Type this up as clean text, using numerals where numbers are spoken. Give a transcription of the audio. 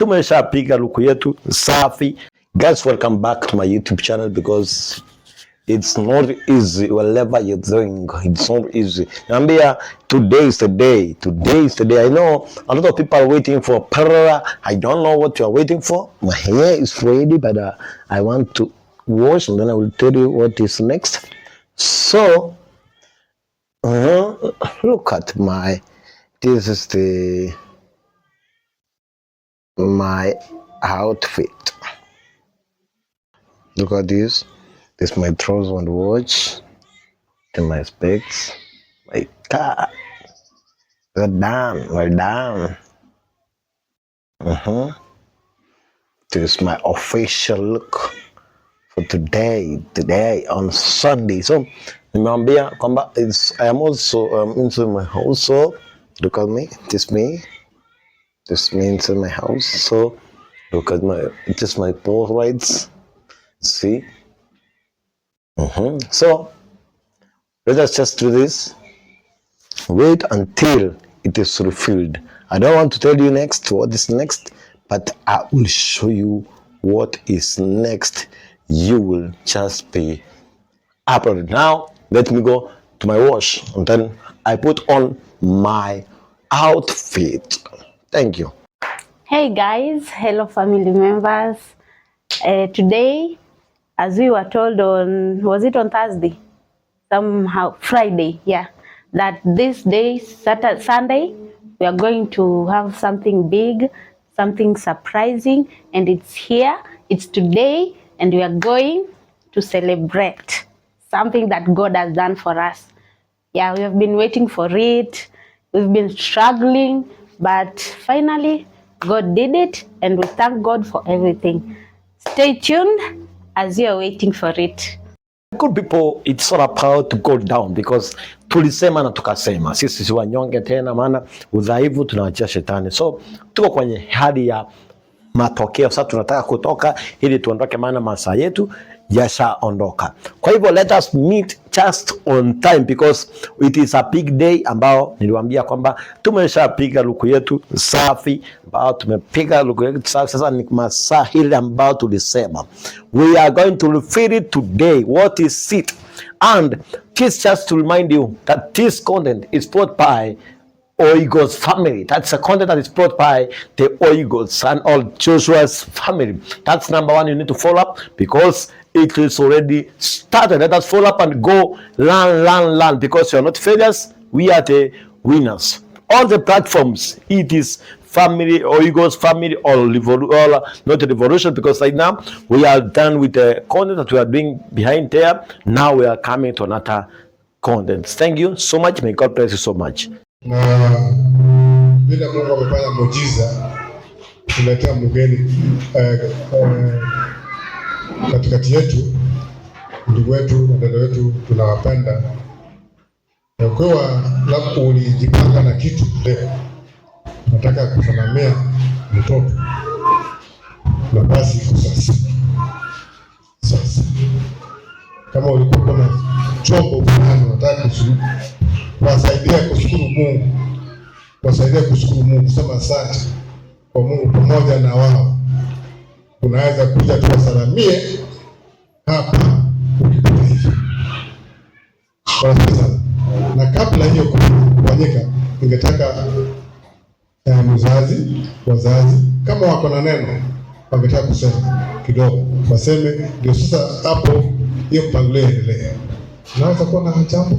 tumeshapiga luku yetu safi. Guys, welcome back to my YouTube channel because it's not easy whatever you're doing. It's not easy. Nambia, today is the day. Today is the day. I know a lot of people are waiting for Parara. I don't know what you're waiting for. My hair is ready, but I want to wash and then I will tell you what is next. So, look at this is my outfit. Look at this. This is my trousers and watch. And my specs. My car. Well done. This is my official look for today on Sunday. So, nimeambia kwamba I am also into my house. So, look at me. This me inside my house. So, look at my pole lights. See? So, let us just do this. Wait until it is fulfilled. I don't want to tell you next what is next, but I will show you what is next. You will just be uploaded. Now, let me go to my wash and then I put on my outfit. Thank you. Hey guys, hello family members. Today, as we were told on, was it on Thursday? Somehow, Friday, yeah. That this day, Sunday, we are going to have something big, something surprising, and it's here, it's today, and we are going to celebrate something that God has done for us. Yeah, we have been waiting for it, we've been struggling, but finally, God did it, and we thank God for everything. Stay tuned as you are waiting for it. Good people, it's all about to go down because tulisema na tukasema sisi si wanyonge tena, maana udhaifu tunawachia shetani. So tuko kwenye hali ya matokeo. Sasa tunataka kutoka ili tuondoke, maana masaa yetu yashaondoka. Kwa hivyo let us meet just on time because it is a big day ambao niliwaambia kwamba tumeshapiga luku yetu safi, ambao tumepiga luku yetu safi. Sasa ni masaa hili ambao tulisema we are going to reveal it today. What is it? And this just to remind you that this content is brought by Oigos family. That's a content that is brought by the Oigos and all Joshua's family. That's number one. You need to follow up because it is already started. Let us follow up and go learn because you are not failures. We are the winners. All the platforms, it is family, Oigos family, or not revolution, because right now we are done with the content that we are doing behind there. Now we are coming to another content. Thank you so much. May God bless you so much. Na bila Mungu amefanya muujiza tuletea mgeni katikati yetu, ndugu wetu na dada wetu, tunawapenda. Kwa labda ulijipanga na kitu leo nataka kufanamia mtoto na basi sasa kama ulikuwa na chombo fulani unataka kushukuru, wasaidia kushukuru Mungu, sema asante kwa Mungu pamoja na wao. Unaweza kuja tuwasalamie hapa ukipita hivi. Na kabla hiyo kufanyika, ningetaka wazazi kama wako na neno wangetaka kusema kidogo, waseme ndio sasa hapo hiyo mpangilio endelee. Naweza kuwa na jambo